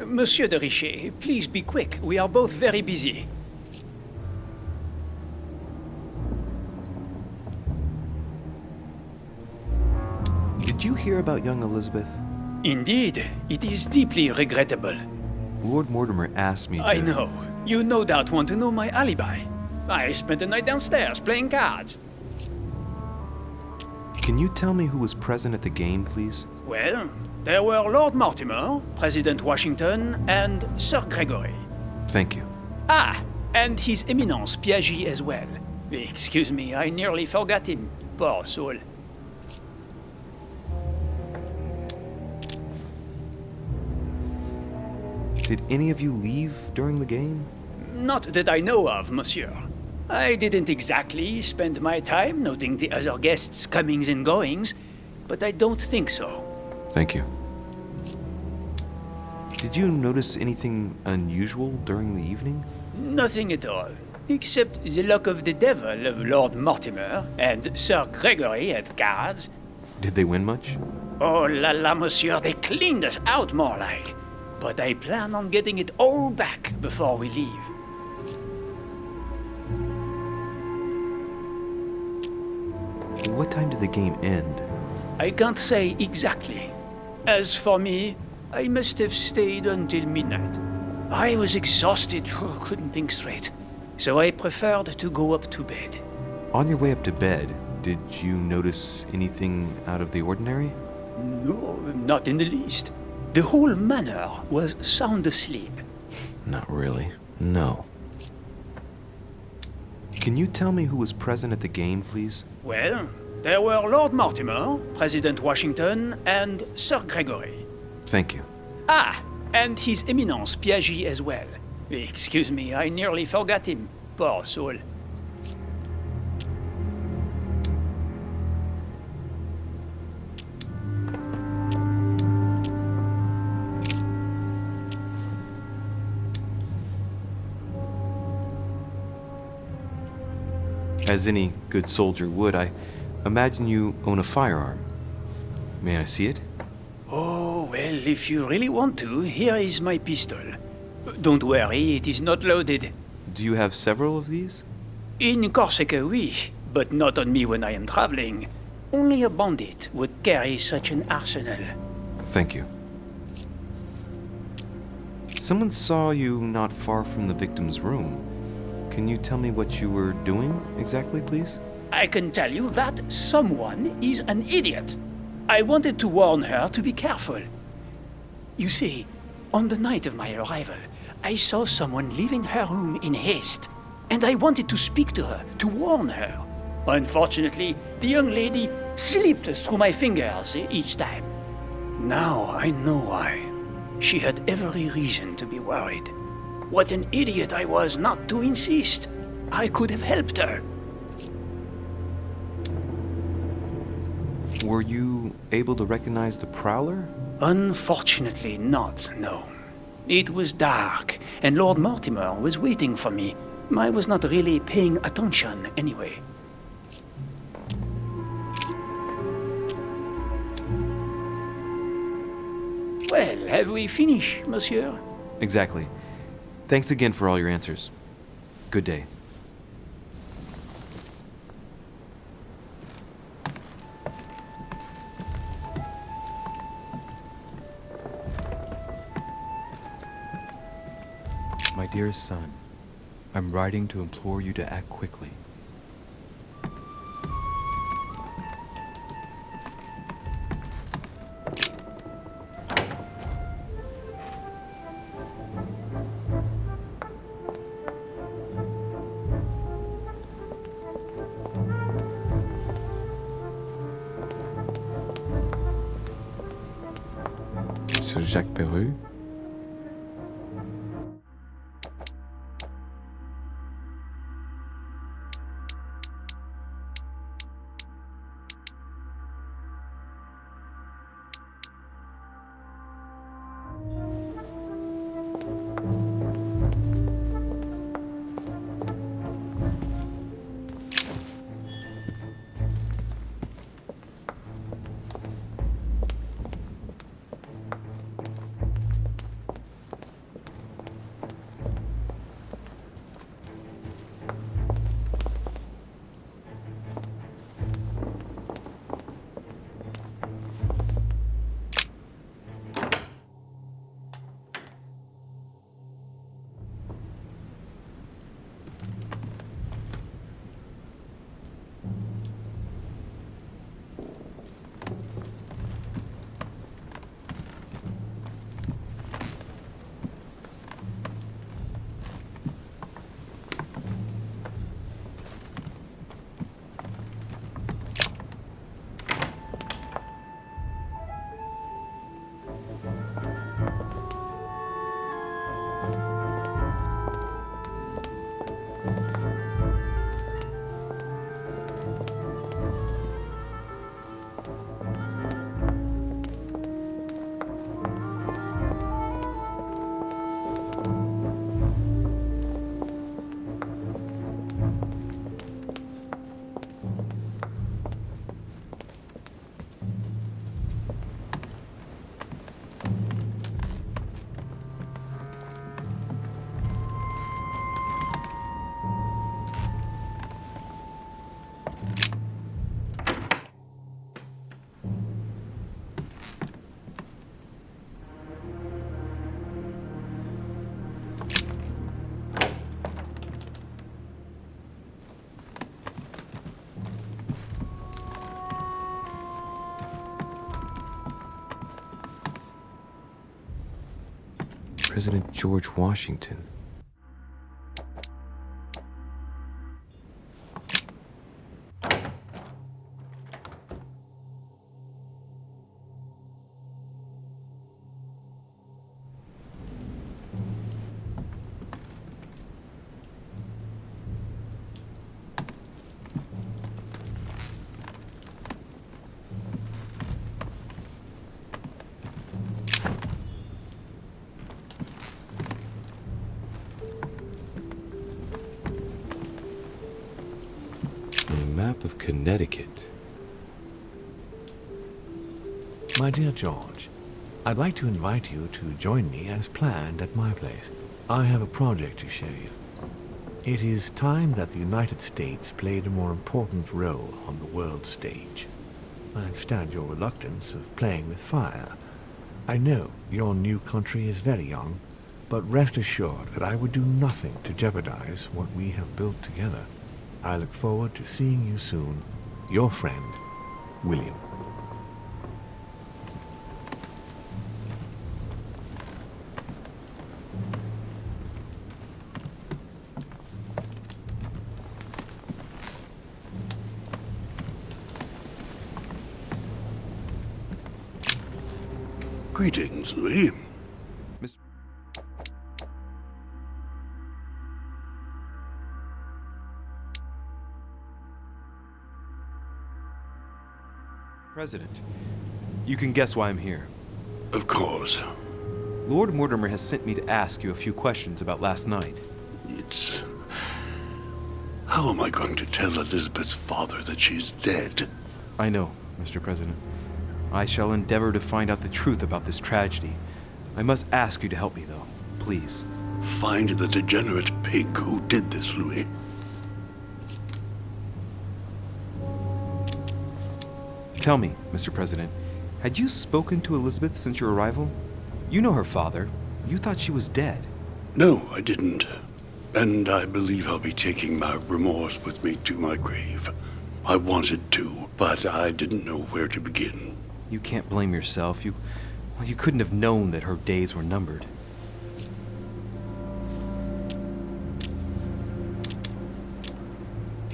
Monsieur de Richet, please be quick. We are both very busy. Did you hear about young Elizabeth? Indeed, it is deeply regrettable. Lord Mortimer asked me to... I know. You no doubt want to know my alibi. I spent the night downstairs playing cards. Can you tell me who was present at the game, please? Well, there were Lord Mortimer, President Washington, and Sir Gregory. Thank you. Ah, and His Eminence Piaget as well. Excuse me, I nearly forgot him. Poor soul. Did any of you leave during the game? Not that I know of, monsieur. I didn't exactly spend my time noting the other guests' comings and goings, but I don't think so. Thank you. Did you notice anything unusual during the evening? Nothing at all, except the luck of the devil of Lord Mortimer and Sir Gregory at cards. Did they win much? Oh la la, monsieur, they cleaned us out more like. But I plan on getting it all back before we leave. What time did the game end? I can't say exactly. As for me, I must have stayed until midnight. I was exhausted, couldn't think straight. So I preferred to go up to bed. On your way up to bed, did you notice anything out of the ordinary? No, not in the least. The whole manor was sound asleep. Not really. No. Can you tell me who was present at the game, please? Well, there were Lord Mortimer, President Washington, and Sir Gregory. Thank you. Ah, and His Eminence Piaget as well. Excuse me, I nearly forgot him. Poor soul. As any good soldier would, I imagine you own a firearm. May I see it? Oh, well, if you really want to, here is my pistol. Don't worry, it is not loaded. Do you have several of these? In Corsica, oui, but not on me when I am traveling. Only a bandit would carry such an arsenal. Thank you. Someone saw you not far from the victim's room. Can you tell me what you were doing exactly, please? I can tell you that someone is an idiot. I wanted to warn her to be careful. You see, on the night of my arrival, I saw someone leaving her room in haste, and I wanted to speak to her, to warn her. Unfortunately, the young lady slipped through my fingers each time. Now I know why. She had every reason to be worried. What an idiot I was not to insist. I could have helped her. Were you able to recognize the prowler? Unfortunately not, no. It was dark, and Lord Mortimer was waiting for me. I was not really paying attention anyway. Well, have we finished, monsieur? Exactly. Thanks again for all your answers. Good day. My dearest son, I'm writing to implore you to act quickly. Monsieur Jacques Perru. President George Washington. Map of Connecticut. My dear George, I'd like to invite you to join me as planned at my place. I have a project to show you. It is time that the United States played a more important role on the world stage. I understand your reluctance of playing with fire. I know your new country is very young, but rest assured that I would do nothing to jeopardize what we have built together. I look forward to seeing you soon. Your friend, William. Greetings, Louis. Mr. President, you can guess why I'm here. Of course. Lord Mortimer has sent me to ask you a few questions about last night. It's... How am I going to tell Elizabeth's father that she's dead? I know, Mr. President. I shall endeavor to find out the truth about this tragedy. I must ask you to help me, though. Please. Find the degenerate pig who did this, Louis. Tell me, Mr. President, had you spoken to Elizabeth since your arrival? You know her father. You thought she was dead. No, I didn't. And I believe I'll be taking my remorse with me to my grave. I wanted to, but I didn't know where to begin. You can't blame yourself. You couldn't have known that her days were numbered.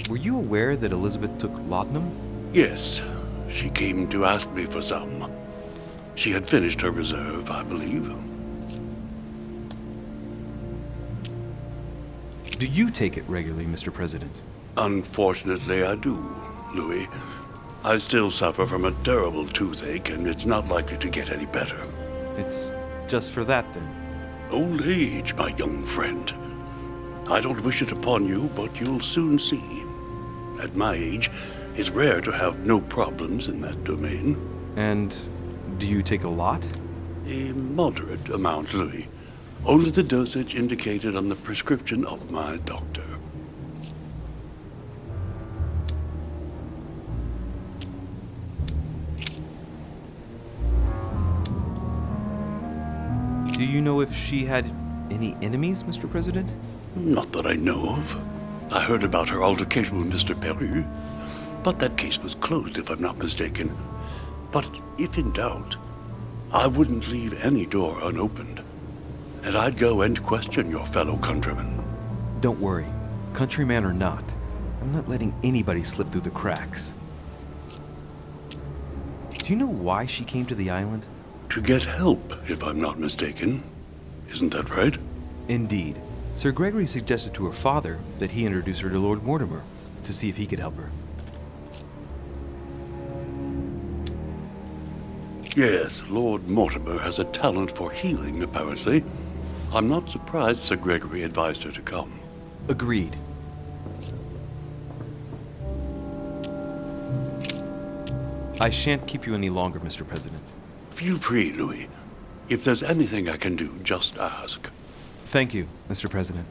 Were you aware that Elizabeth took laudanum? Yes, she came to ask me for some. She had finished her reserve, I believe. Do you take it regularly, Mr. President? Unfortunately, I do, Louis. I still suffer from a terrible toothache, and it's not likely to get any better. It's just for that, then. Old age, my young friend. I don't wish it upon you, but you'll soon see. At my age, it's rare to have no problems in that domain. And do you take a lot? A moderate amount, Louis. Only the dosage indicated on the prescription of my doctor. Do you know if she had any enemies, Mr. President? Not that I know of. I heard about her altercation with Mr. Peru, but that case was closed, if I'm not mistaken. But if in doubt, I wouldn't leave any door unopened. And I'd go and question your fellow countrymen. Don't worry. Countryman or not, I'm not letting anybody slip through the cracks. Do you know why she came to the island? To get help, if I'm not mistaken. Isn't that right? Indeed. Sir Gregory suggested to her father that he introduce her to Lord Mortimer to see if he could help her. Yes, Lord Mortimer has a talent for healing, apparently. I'm not surprised Sir Gregory advised her to come. Agreed. I shan't keep you any longer, Mr. President. Feel free, Louis. If there's anything I can do, just ask. Thank you, Mr. President.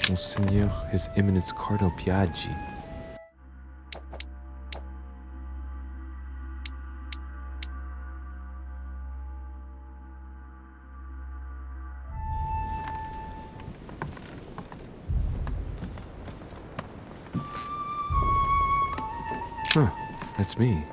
Monseigneur, His Eminence Cardinal Piaggi. Huh, that's me.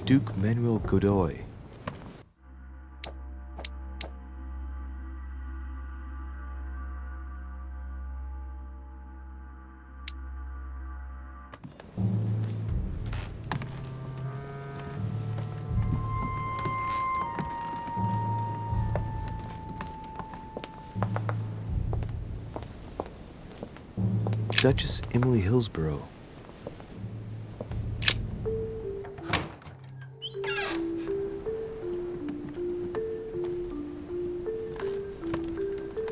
Duke Manuel Godoy. Duchess Emily Hillsborough.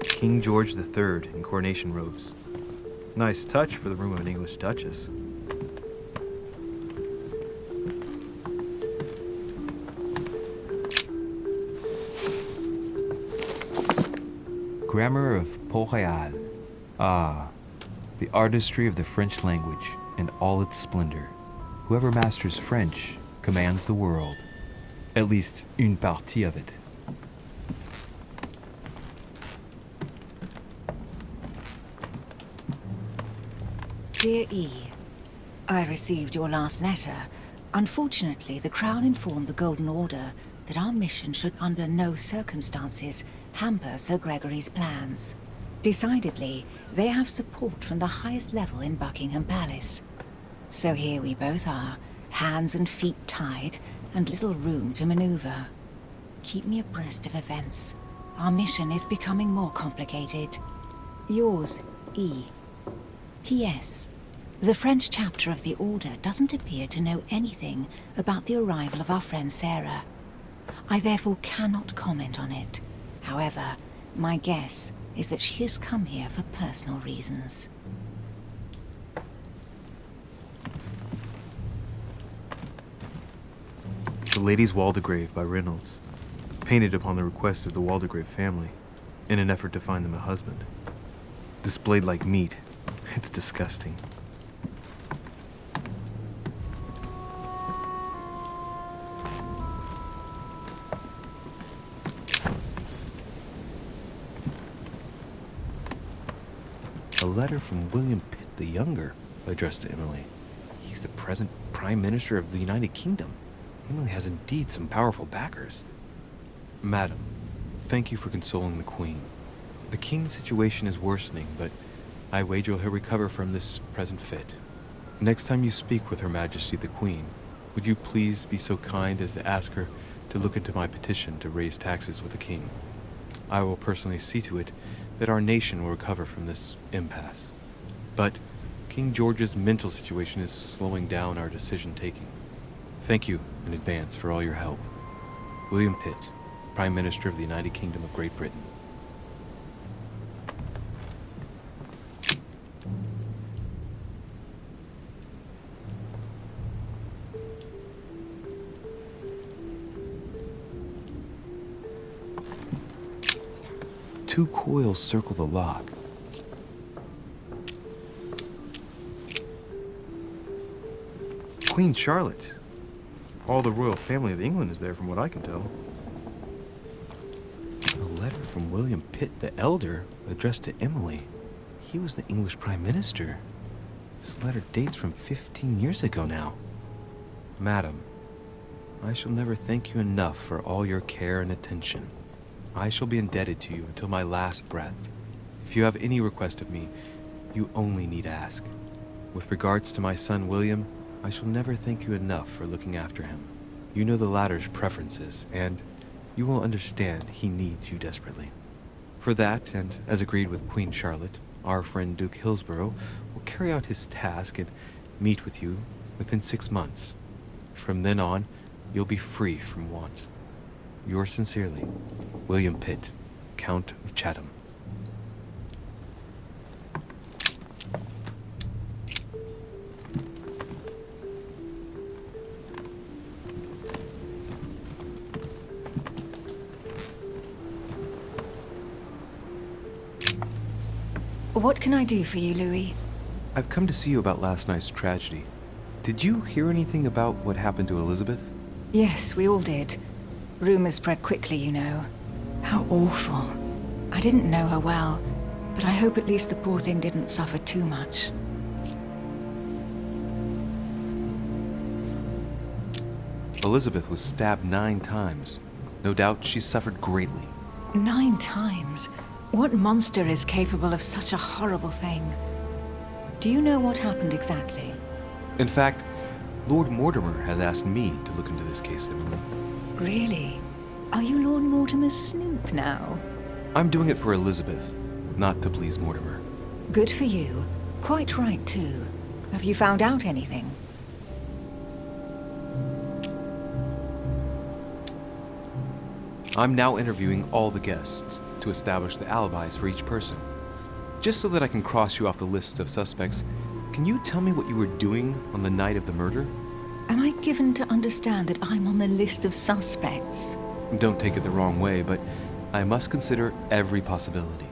King George III in coronation robes. Nice touch for the room of an English duchess. Grammar of Port-Royal. Ah, the artistry of the French language and all its splendor. Whoever masters French commands the world. At least une partie of it. Dear E, I received your last letter. Unfortunately, the Crown informed the Golden Order that our mission should under no circumstances hamper Sir Gregory's plans. Decidedly, they have support from the highest level in Buckingham Palace. So here we both are, hands and feet tied, and little room to maneuver. Keep me abreast of events. Our mission is becoming more complicated. Yours, E. T.S. The French chapter of the Order doesn't appear to know anything about the arrival of our friend Sarah. I therefore cannot comment on it. However, my guess is that she has come here for personal reasons. The Lady's Waldegrave by Reynolds, painted upon the request of the Waldegrave family, in an effort to find them a husband. Displayed like meat. It's disgusting. letter from William Pitt the Younger, addressed to Emily. He's the present Prime Minister of the United Kingdom. Emily has indeed some powerful backers. Madam, thank you for consoling the Queen. The King's situation is worsening, but I wager he'll recover from this present fit. Next time you speak with Her Majesty the Queen, would you please be so kind as to ask her to look into my petition to raise taxes with the King? I will personally see to it that our nation will recover from this impasse. But King George's mental situation is slowing down our decision-taking. Thank you in advance for all your help. William Pitt, Prime Minister of the United Kingdom of Great Britain. Two coils circle the lock. Queen Charlotte. All the royal family of England is there from what I can tell. A letter from William Pitt the Elder addressed to Emily. He was the English Prime Minister. This letter dates from 15 years ago now. Madam, I shall never thank you enough for all your care and attention. I shall be indebted to you until my last breath. If you have any request of me, you only need ask. With regards to my son William, I shall never thank you enough for looking after him. You know the latter's preferences, and you will understand he needs you desperately. For that, and as agreed with Queen Charlotte, our friend Duke Hillsborough will carry out his task and meet with you within 6 months. From then on, you'll be free from want. Yours sincerely, William Pitt, Count of Chatham. What can I do for you, Louis? I've come to see you about last night's tragedy. Did you hear anything about what happened to Elizabeth? Yes, we all did. Rumors spread quickly, you know. How awful. I didn't know her well, but I hope at least the poor thing didn't suffer too much. Elizabeth was stabbed 9 times. No doubt she suffered greatly. 9 times? What monster is capable of such a horrible thing? Do you know what happened exactly? In fact, Lord Mortimer has asked me to look into this case, Emily. Really? Are you Lord Mortimer's snoop now? I'm doing it for Elizabeth, not to please Mortimer. Good for you. Quite right, too. Have you found out anything? I'm now interviewing all the guests to establish the alibis for each person. Just so that I can cross you off the list of suspects, can you tell me what you were doing on the night of the murder? Am I given to understand that I'm on the list of suspects? Don't take it the wrong way, but I must consider every possibility.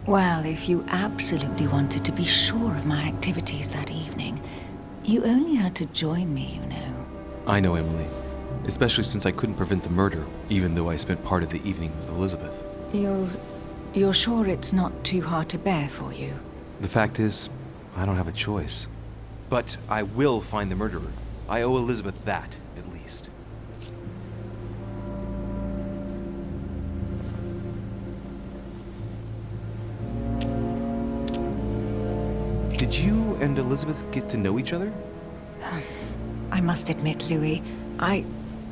Well, if you absolutely wanted to be sure of my activities that evening, you only had to join me, you know. I know, Emily. Especially since I couldn't prevent the murder, even though I spent part of the evening with Elizabeth. You're sure it's not too hard to bear for you? The fact is, I don't have a choice. But I will find the murderer. I owe Elizabeth that, at least. Did you and Elizabeth get to know each other? I must admit, Louis, I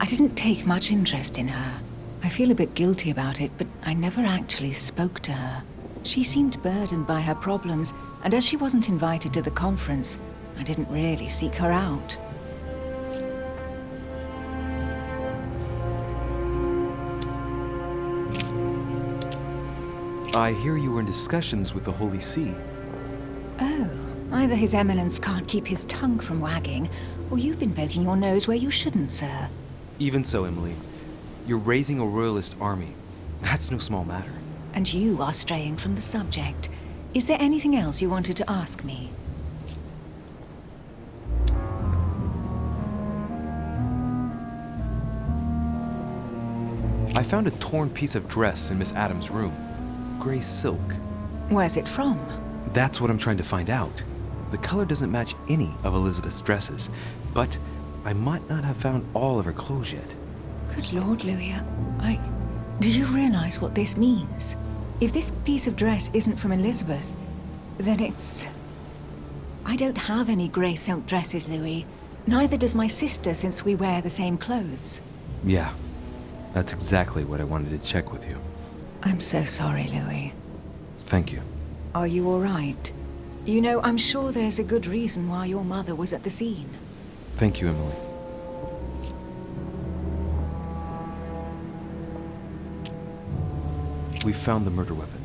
didn't take much interest in her. I feel a bit guilty about it, but I never actually spoke to her. She seemed burdened by her problems, and as she wasn't invited to the conference, I didn't really seek her out. I hear you were in discussions with the Holy See. Oh, either His Eminence can't keep his tongue from wagging, or you've been poking your nose where you shouldn't, sir. Even so, Emily, you're raising a royalist army. That's no small matter. And you are straying from the subject. Is there anything else you wanted to ask me? I found a torn piece of dress in Miss Adams' room. Gray silk. Where's it from? That's what I'm trying to find out. The color doesn't match any of Elizabeth's dresses, but I might not have found all of her clothes yet. Good Lord, Louis, do you realize what this means? If this piece of dress isn't from Elizabeth, then it's... I don't have any grey silk dresses, Louis. Neither does my sister, since we wear the same clothes. Yeah, that's exactly what I wanted to check with you. I'm so sorry, Louis. Thank you. Are you all right? You know, I'm sure there's a good reason why your mother was at the scene. Thank you, Emily. We found the murder weapon.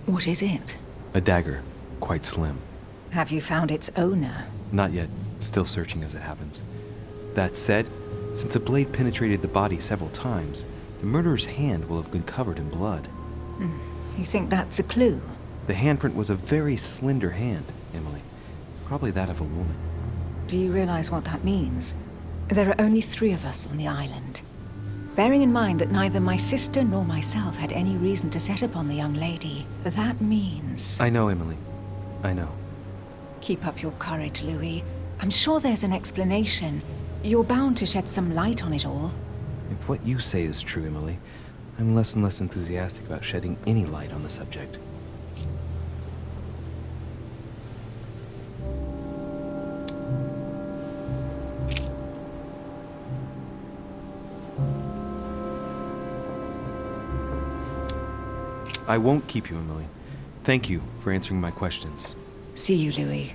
What is it? A dagger, quite slim. Have you found its owner? Not yet, still searching as it happens. That said, since the blade penetrated the body several times, the murderer's hand will have been covered in blood. You think that's a clue? The handprint was a very slender hand, Emily. Probably that of a woman. Do you realize what that means? There are only 3 of us on the island. Bearing in mind that neither my sister nor myself had any reason to set upon the young lady, that means... I know, Emily. I know. Keep up your courage, Louis. I'm sure there's an explanation. You're bound to shed some light on it all. If what you say is true, Emily, I'm less and less enthusiastic about shedding any light on the subject. I won't keep you, Emily. Thank you for answering my questions. See you, Louis.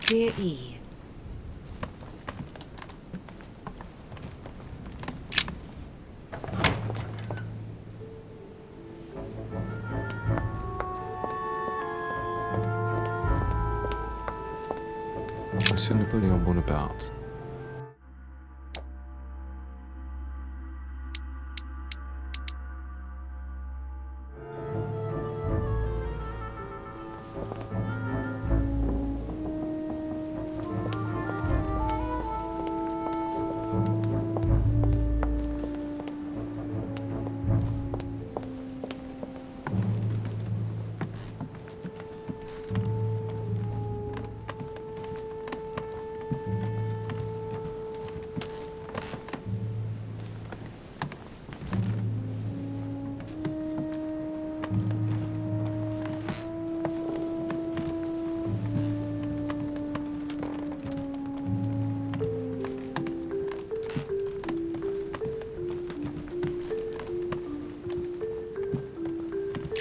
Clear E. Monsieur Napoleon Bonaparte.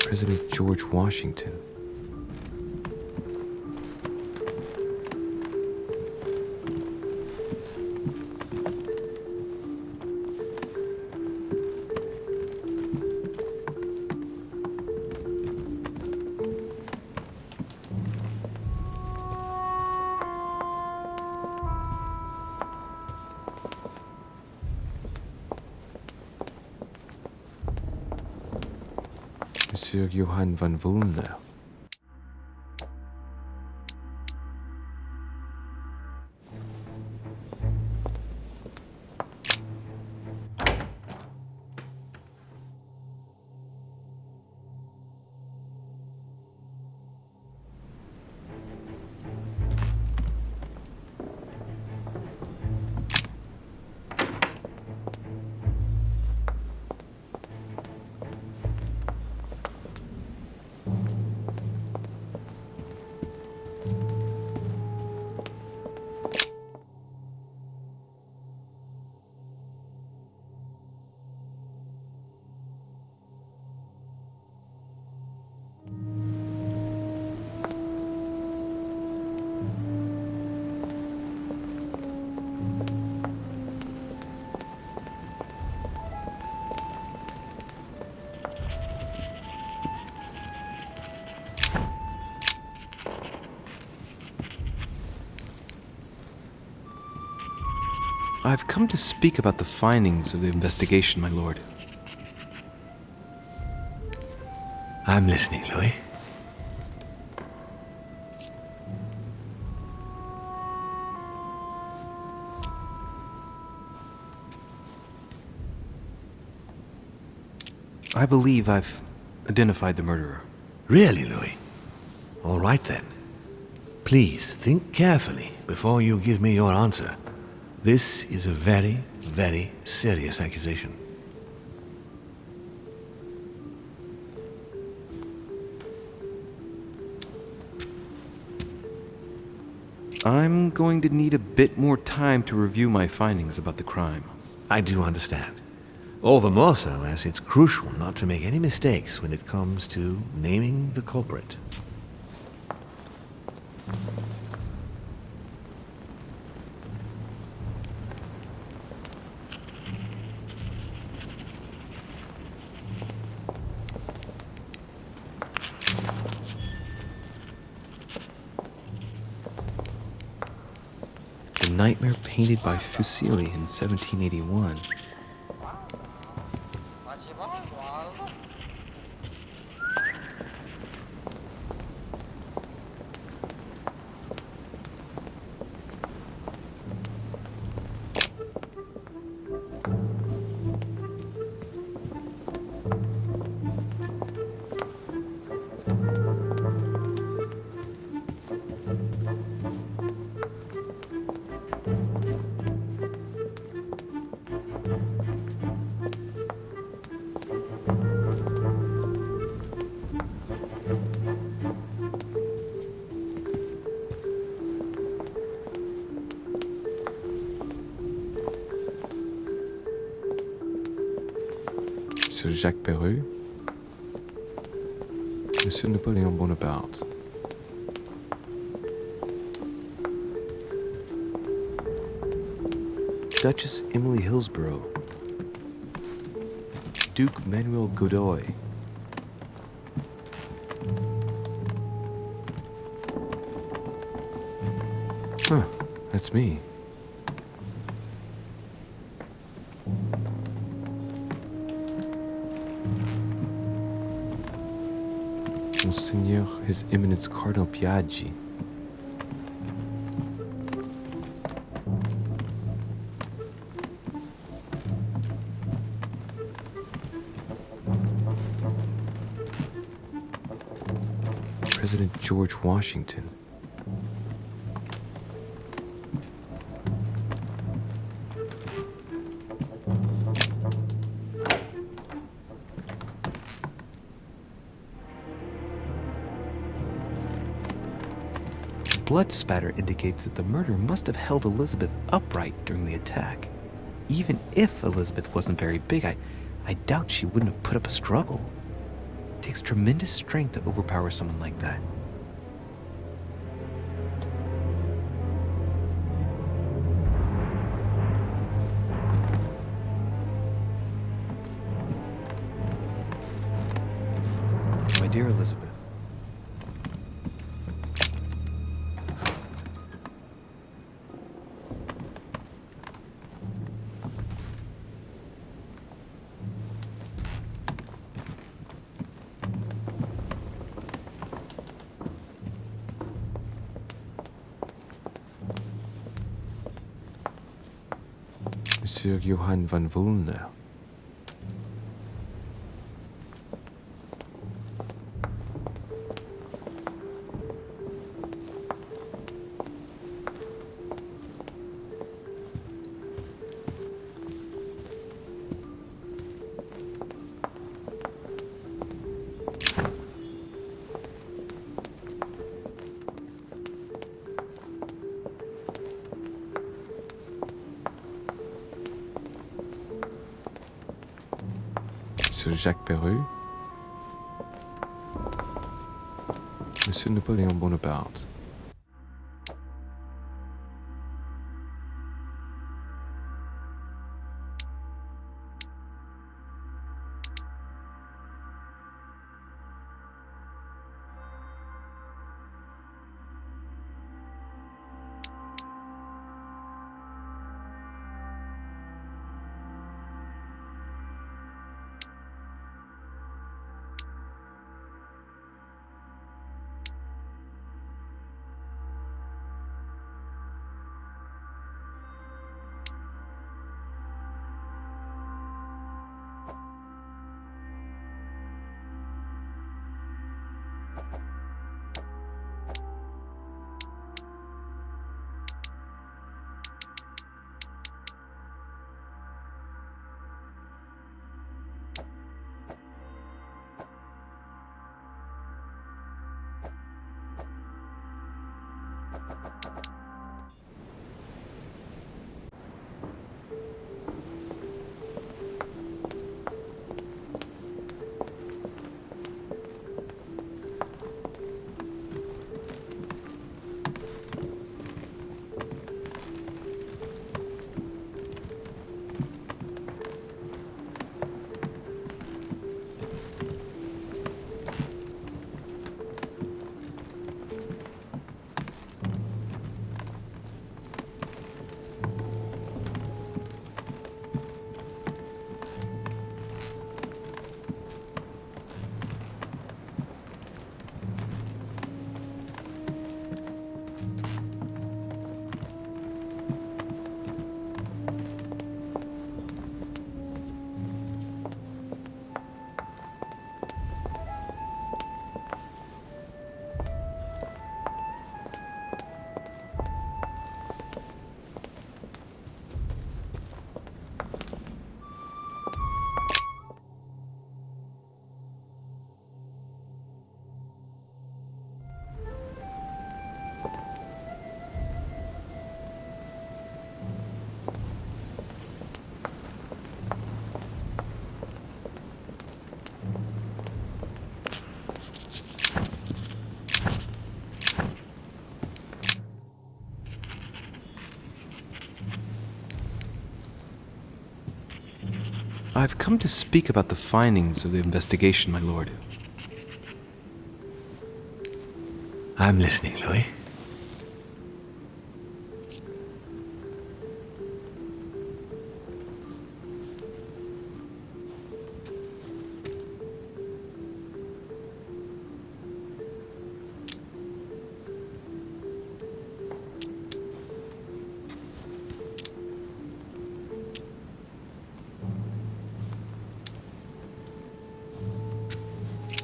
President George Washington. Monsieur Johann van Wollner. I've come to speak about the findings of the investigation, my lord. I'm listening, Louis. I believe I've identified the murderer. Really, Louis? All right then. Please think carefully before you give me your answer. This is a very, very serious accusation. I'm going to need a bit more time to review my findings about the crime. I do understand. All the more so as it's crucial not to make any mistakes when it comes to naming the culprit. The nightmare painted by Fuseli in 1781. Monsieur Jacques Perru, Monsieur Napoléon Bonaparte. Duchess Emily Hillsborough, Duke Manuel Godoy, huh, that's me. Monseigneur His Eminence Cardinal Piaggi. President George Washington. Blood spatter indicates that the murderer must have held Elizabeth upright during the attack. Even if Elizabeth wasn't very big, I doubt she wouldn't have put up a struggle. It takes tremendous strength to overpower someone like that. My dear Elizabeth, Monsieur Johann van Wulner. Monsieur Jacques Perru, Monsieur Napoléon Bonaparte. I've come to speak about the findings of the investigation, my lord. I'm listening, Louis.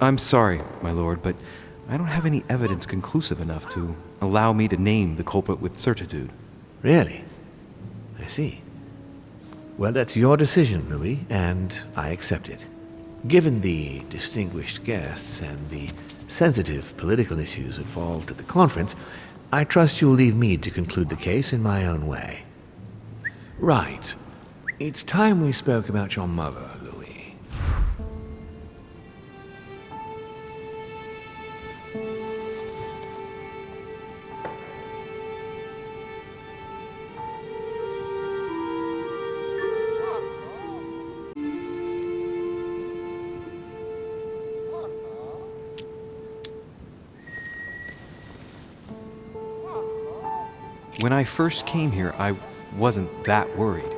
I'm sorry, my lord, but I don't have any evidence conclusive enough to allow me to name the culprit with certitude. Really? I see. Well, that's your decision, Louis, and I accept it. Given the distinguished guests and the sensitive political issues involved at the conference, I trust you'll leave me to conclude the case in my own way. Right. It's time we spoke about your mother, Louis. When I first came here, I wasn't that worried.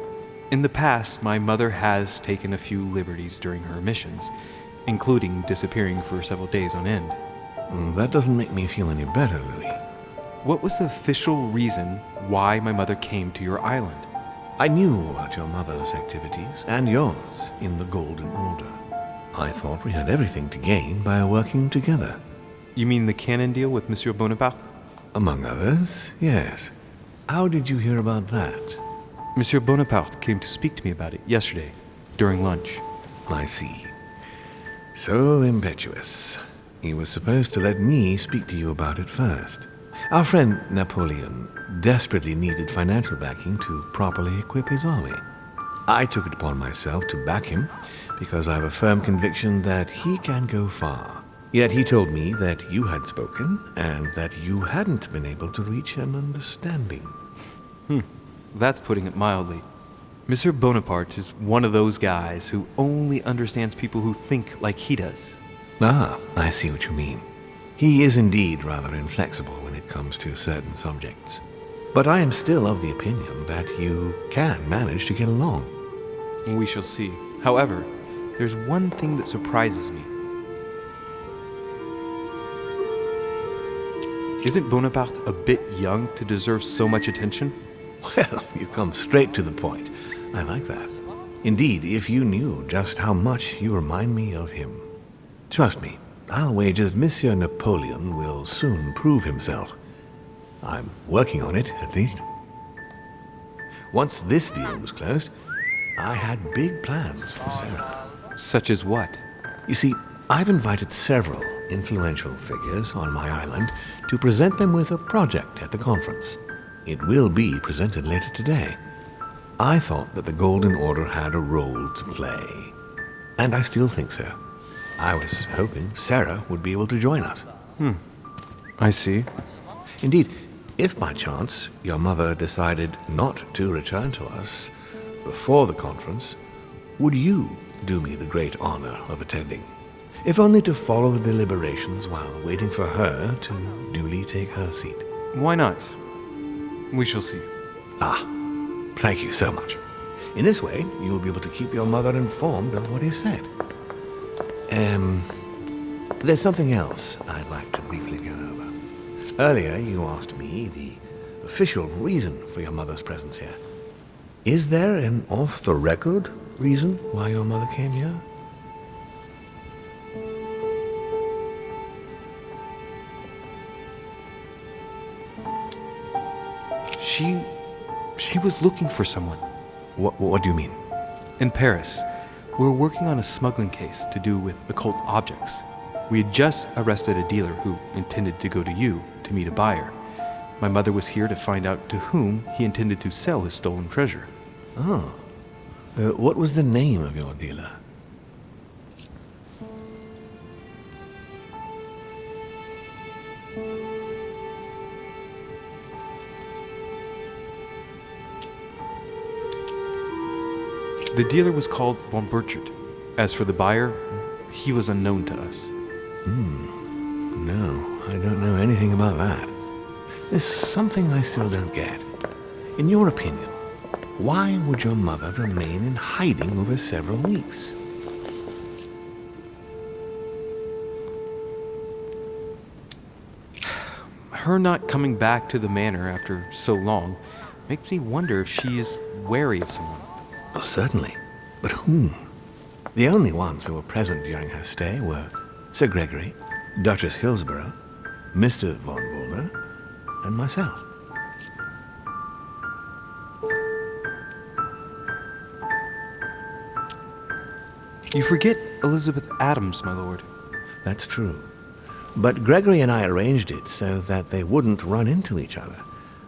In the past, my mother has taken a few liberties during her missions, including disappearing for several days on end. That doesn't make me feel any better, Louis. What was the official reason why my mother came to your island? I knew about your mother's activities, and yours, in the Golden Order. I thought we had everything to gain by working together. You mean the cannon deal with Monsieur Bonaparte? Among others, yes. How did you hear about that? Monsieur Bonaparte came to speak to me about it yesterday, during lunch. I see. So impetuous. He was supposed to let me speak to you about it first. Our friend Napoleon desperately needed financial backing to properly equip his army. I took it upon myself to back him because I have a firm conviction that he can go far. Yet he told me that you had spoken and that you hadn't been able to reach an understanding. That's putting it mildly. Monsieur Bonaparte is one of those guys who only understands people who think like he does. Ah, I see what you mean. He is indeed rather inflexible when it comes to certain subjects. But I am still of the opinion that you can manage to get along. We shall see. However, there's one thing that surprises me. Isn't Bonaparte a bit young to deserve so much attention? Well, you come straight to the point. I like that. Indeed, if you knew just how much you remind me of him. Trust me, I'll wager that Monsieur Napoleon will soon prove himself. I'm working on it, at least. Once this deal was closed, I had big plans for Sarah. Such as what? You see, I've invited several influential figures on my island to present them with a project at the conference. It will be presented later today. I thought that the Golden Order had a role to play. And I still think so. I was hoping Sarah would be able to join us. I see. Indeed, if by chance your mother decided not to return to us before the conference, would you do me the great honor of attending? If only to follow the deliberations while waiting for her to duly take her seat. Why not? We shall see. Ah, thank you so much. In this way, you'll be able to keep your mother informed of what is said. There's something else I'd like to briefly go over. Earlier, you asked me the official reason for your mother's presence here. Is there an off-the-record reason why your mother came here? She was looking for someone. What do you mean? In Paris, we were working on a smuggling case to do with occult objects. We had just arrested a dealer who intended to go to you to meet a buyer. My mother was here to find out to whom he intended to sell his stolen treasure. Oh. What was the name of your dealer? The dealer was called von Burchard. As for the buyer, he was unknown to us. No, I don't know anything about that. There's something I still don't get. In your opinion, why would your mother remain in hiding over several weeks? Her not coming back to the manor after so long makes me wonder if she is wary of someone. Well, certainly. But whom? The only ones who were present during her stay were Sir Gregory, Duchess Hillsborough, Mr. von Boulder, and myself. You forget Elizabeth Adams, my lord. That's true. But Gregory and I arranged it so that they wouldn't run into each other.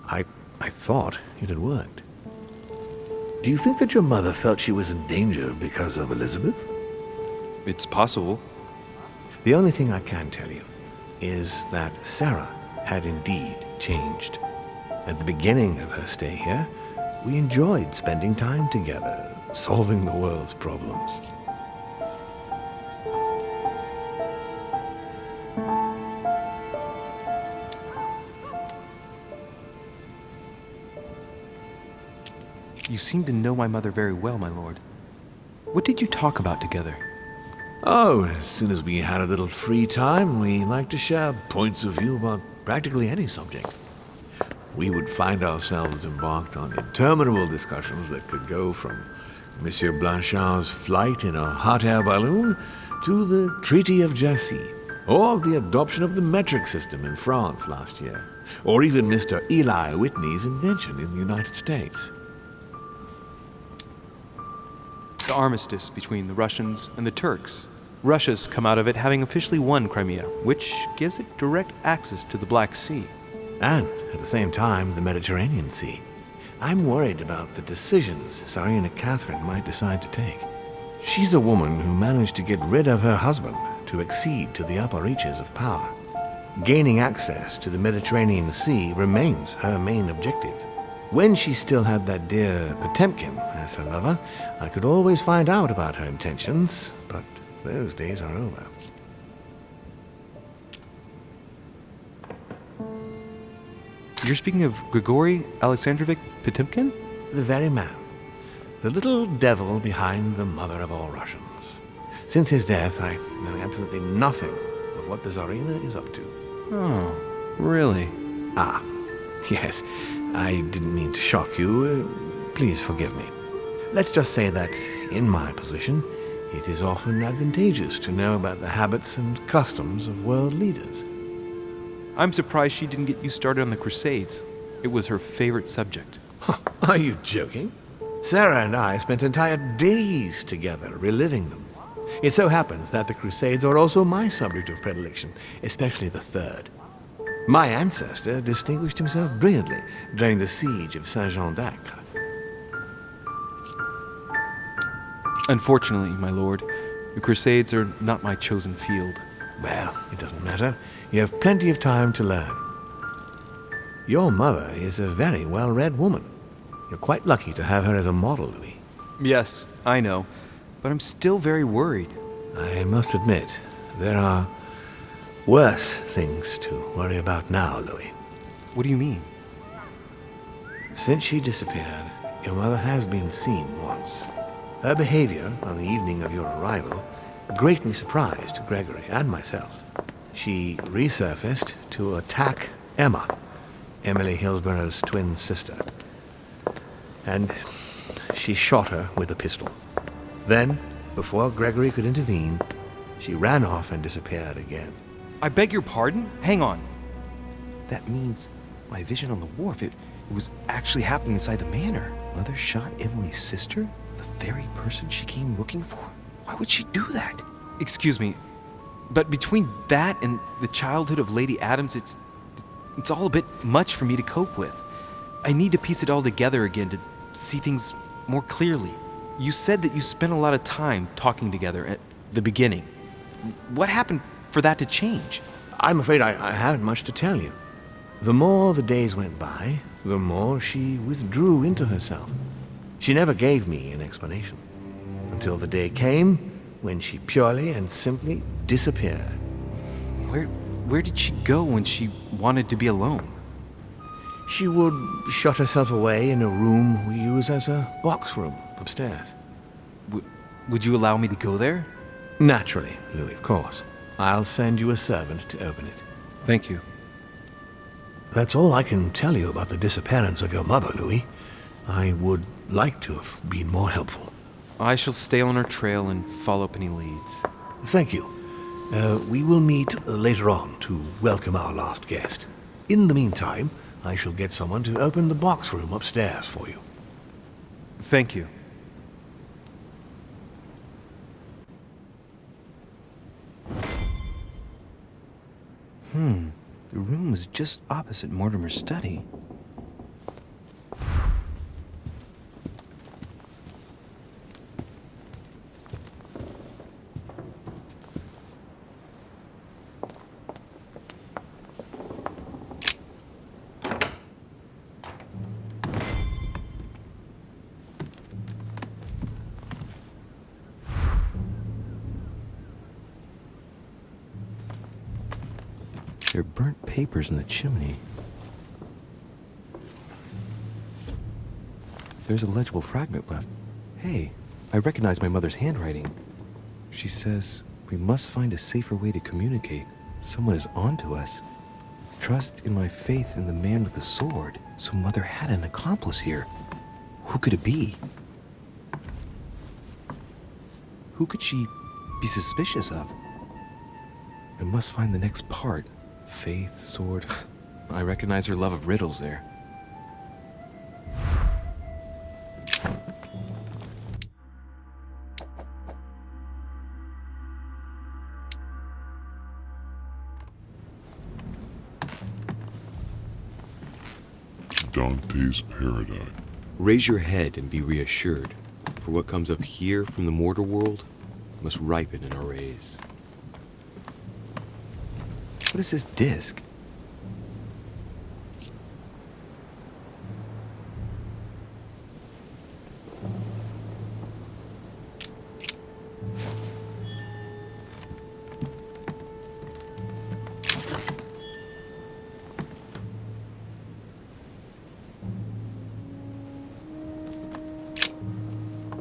I thought it had worked. Do you think that your mother felt she was in danger because of Elizabeth? It's possible. The only thing I can tell you is that Sarah had indeed changed. At the beginning of her stay here, we enjoyed spending time together, solving the world's problems. You seem to know my mother very well, my lord. What did you talk about together? Oh, as soon as we had a little free time, we liked to share points of view about practically any subject. We would find ourselves embarked on interminable discussions that could go from Monsieur Blanchard's flight in a hot air balloon to the Treaty of Jassy, or the adoption of the metric system in France last year, or even Mr. Eli Whitney's invention in the United States. The armistice between the Russians and the Turks. Russia's come out of it having officially won Crimea, which gives it direct access to the Black Sea. And, at the same time, the Mediterranean Sea. I'm worried about the decisions Tsarina Catherine might decide to take. She's a woman who managed to get rid of her husband to accede to the upper reaches of power. Gaining access to the Mediterranean Sea remains her main objective. When she still had that dear Potemkin as her lover, I could always find out about her intentions, but those days are over. You're speaking of Grigory Alexandrovich Potemkin? The very man. The little devil behind the mother of all Russians. Since his death, I know absolutely nothing of what the Tsarina is up to. Oh, really? Ah, yes. I didn't mean to shock you. Please forgive me. Let's just say that, in my position, it is often advantageous to know about the habits and customs of world leaders. I'm surprised she didn't get you started on the Crusades. It was her favorite subject. Are you joking? Sarah and I spent entire days together reliving them. It so happens that the Crusades are also my subject of predilection, especially the Third. My ancestor distinguished himself brilliantly during the siege of Saint-Jean d'Acre. Unfortunately, my lord, the Crusades are not my chosen field. Well, it doesn't matter. You have plenty of time to learn. Your mother is a very well-read woman. You're quite lucky to have her as a model, Louis. Yes, I know, but I'm still very worried. I must admit, there are worse things to worry about now, Louis. What do you mean? Since she disappeared, your mother has been seen once. Her behavior on the evening of your arrival greatly surprised Gregory and myself. She resurfaced to attack Emma, Emily Hillsborough's twin sister. And she shot her with a pistol. Then, before Gregory could intervene, she ran off and disappeared again. I beg your pardon? Hang on. That means my vision on the wharf, it was actually happening inside the manor. Mother shot Emily's sister? The very person she came looking for? Why would she do that? Excuse me, but between that and the childhood of Lady Adams, it's all a bit much for me to cope with. I need to piece it all together again to see things more clearly. You said that you spent a lot of time talking together at the beginning. What happened for that to change? I'm afraid I haven't much to tell you. The more the days went by, the more she withdrew into herself. She never gave me an explanation. until the day came when she purely and simply disappeared. Where did she go when she wanted to be alone? She would shut herself away in a room we use as a box room upstairs. Would you allow me to go there? Naturally, Louis, of course. I'll send you a servant to open it. Thank you. That's all I can tell you about the disappearance of your mother, Louis. I would like to have been more helpful. I shall stay on her trail and follow up any leads. Thank you. We will meet later on to welcome our last guest. In the meantime, I shall get someone to open the box room upstairs for you. Thank you. The room was just opposite Mortimer's study. There are burnt papers in the chimney. There's a legible fragment left. Hey, I recognize my mother's handwriting. She says, we must find a safer way to communicate. Someone is onto us. Trust in my faith in the man with the sword. So Mother had an accomplice here. Who could it be? Who could she be suspicious of? I must find the next part. Faith, sword. I recognize her love of riddles there. Dante's Paradise. Raise your head and be reassured, for what comes up here from the mortar world must ripen in our rays. What is this disc?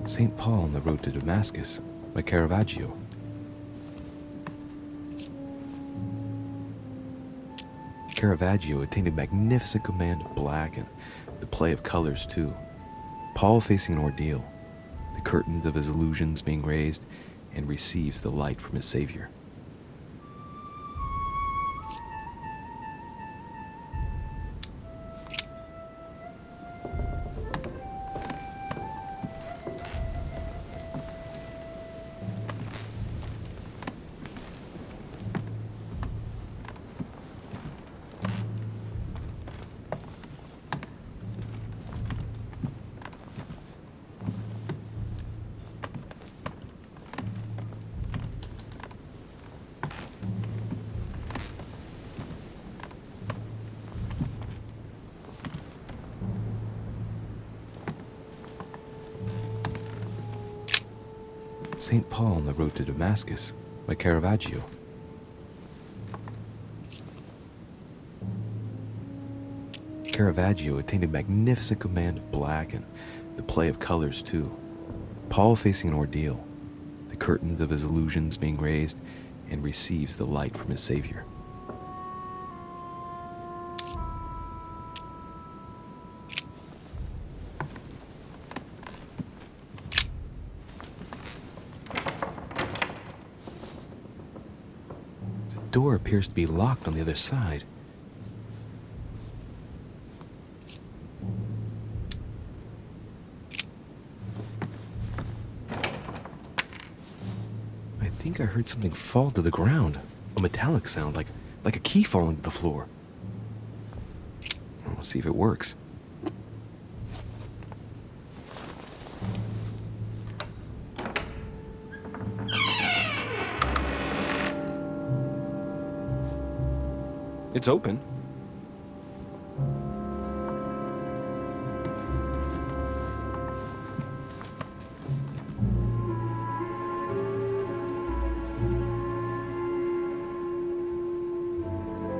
St. Paul on the Road to Damascus by Caravaggio. Caravaggio attained a magnificent command of black and the play of colors too. Paul facing an ordeal, the curtains of his illusions being raised, and receives the light from his Savior. St. Paul on the Road to Damascus by Caravaggio. Caravaggio attained a magnificent command of black and the play of colors too. Paul facing an ordeal, the curtains of his illusions being raised, and receives the light from his Savior. The door appears to be locked on the other side. I think I heard something fall to the ground. A metallic sound, like a key falling to the floor. We'll see if it works. It's open.